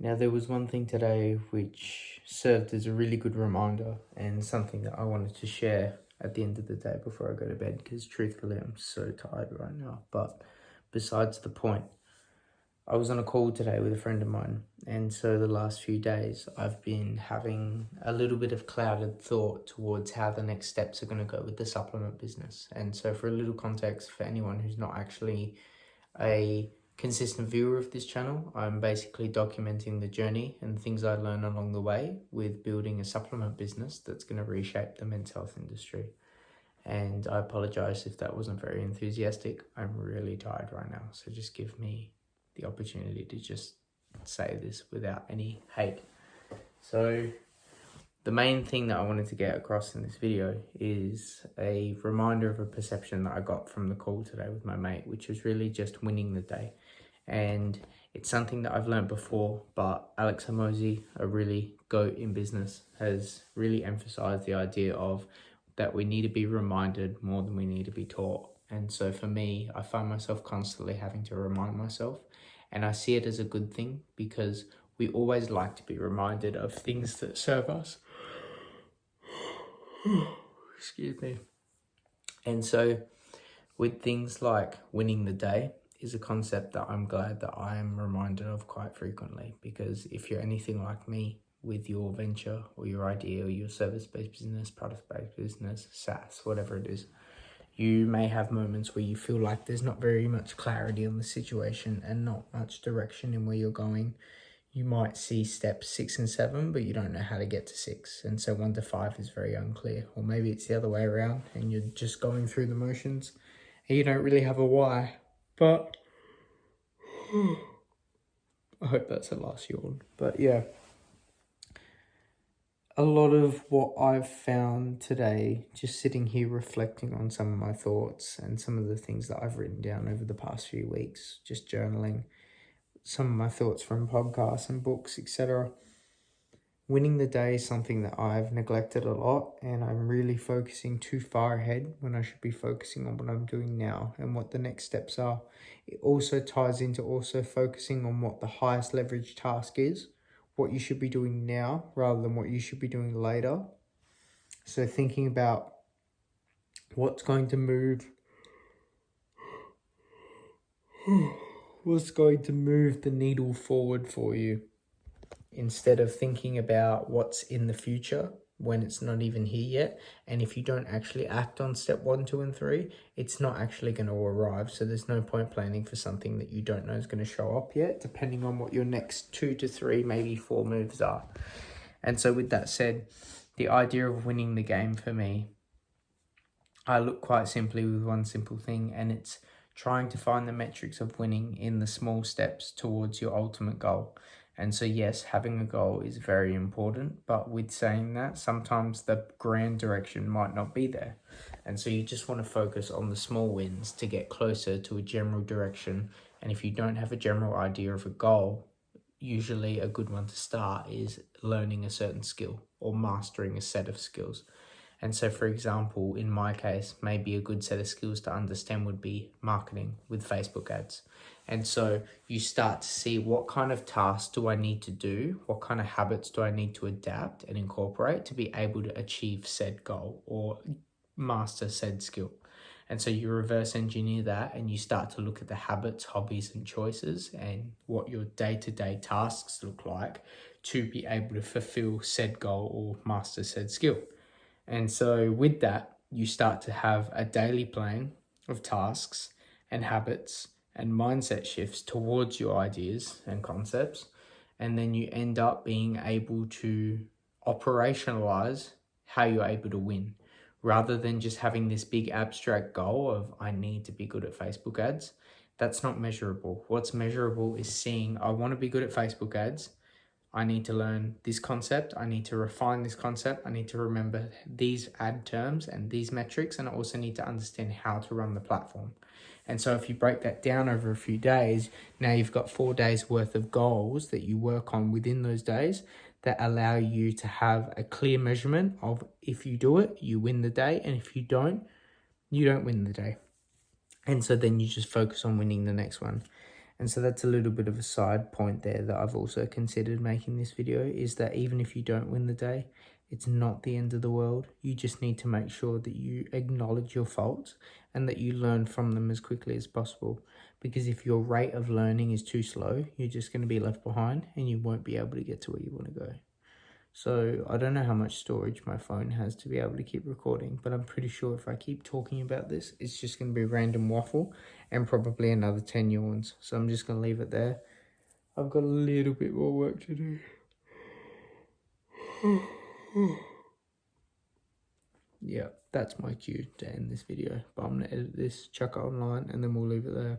Now, there was one thing today which served as a really good reminder and something that I wanted to share at the end of the day before I go to bed, because truthfully, I'm so tired right now. But besides the point, I was on a call today with a friend of mine, and so the last few days I've been having a little bit of clouded thought towards how the next steps are going to go with the supplement business. And so, for a little context for anyone who's not actually a consistent viewer of this channel, I'm basically documenting the journey and things I learn along the way with building a supplement business that's going to reshape the men's health industry. And I apologize if that wasn't very enthusiastic. I'm really tired right now, so just give me the opportunity to just say this without any hate. So the main thing that I wanted to get across in this video is a reminder of a perception that I got from the call today with my mate, which was really just winning the day. And it's something that I've learned before, but Alex Hormozi, a really GOAT in business, has really emphasized the idea of that we need to be reminded more than we need to be taught. And so for me, I find myself constantly having to remind myself, and I see it as a good thing because we always like to be reminded of things that serve us. Excuse me. And so with things like winning the day is a concept that I'm glad that I am reminded of quite frequently, because if you're anything like me with your venture or your idea or your service-based business, product-based business, SaaS, whatever it is, you may have moments where you feel like there's not very much clarity on the situation and not much direction in where you're going. You might see steps 6 and 7, but you don't know how to get to 6. And so 1 to 5 is very unclear. Or maybe it's the other way around and you're just going through the motions and you don't really have a why. But I hope that's the last yawn. But yeah, a lot of what I've found today, just sitting here reflecting on some of my thoughts and some of the things that I've written down over the past few weeks, just journaling some of my thoughts from podcasts and books, etc. Winning the day is something that I've neglected a lot, and I'm really focusing too far ahead when I should be focusing on what I'm doing now and what the next steps are. It also ties into also focusing on what the highest leverage task is, what you should be doing now rather than what you should be doing later. So thinking about what's going to move the needle forward for you, instead of thinking about what's in the future when it's not even here yet. And if you don't actually act on step 1, 2, and 3, it's not actually going to arrive. So there's no point planning for something that you don't know is going to show up yet, depending on what your next 2 to 3, maybe 4 moves are. And so with that said, the idea of winning the game for me, I look quite simply with one simple thing, and it's trying to find the metrics of winning in the small steps towards your ultimate goal. And so yes, having a goal is very important, but with saying that, sometimes the grand direction might not be there. And so you just want to focus on the small wins to get closer to a general direction. And if you don't have a general idea of a goal, usually a good one to start is learning a certain skill or mastering a set of skills. And so, for example, in my case, maybe a good set of skills to understand would be marketing with Facebook ads. And so you start to see, what kind of tasks do I need to do? What kind of habits do I need to adapt and incorporate to be able to achieve said goal or master said skill? And so you reverse engineer that and you start to look at the habits, hobbies, and choices and what your day-to-day tasks look like to be able to fulfill said goal or master said skill. And so with that, you start to have a daily plan of tasks and habits and mindset shifts towards your ideas and concepts. And then you end up being able to operationalize how you're able to win, rather than just having this big abstract goal of I need to be good at Facebook ads. That's not measurable. What's measurable is seeing, I want to be good at Facebook ads. I need to learn this concept. I need to refine this concept. I need to remember these ad terms and these metrics. And I also need to understand how to run the platform. And so if you break that down over a few days, now you've got 4 days worth of goals that you work on within those days that allow you to have a clear measurement of, if you do it, you win the day. And if you don't win the day. And so then you just focus on winning the next one. And so that's a little bit of a side point there that I've also considered making this video, is that even if you don't win the day, it's not the end of the world. You just need to make sure that you acknowledge your faults and that you learn from them as quickly as possible. Because if your rate of learning is too slow, you're just going to be left behind and you won't be able to get to where you want to go. So I don't know how much storage my phone has to be able to keep recording, but I'm pretty sure if I keep talking about this, it's just going to be random waffle and probably another 10 yawns. So I'm just going to leave it there. I've got a little bit more work to do. Yeah, that's my cue to end this video. But I'm going to edit this, chuck it online, and then we'll leave it there.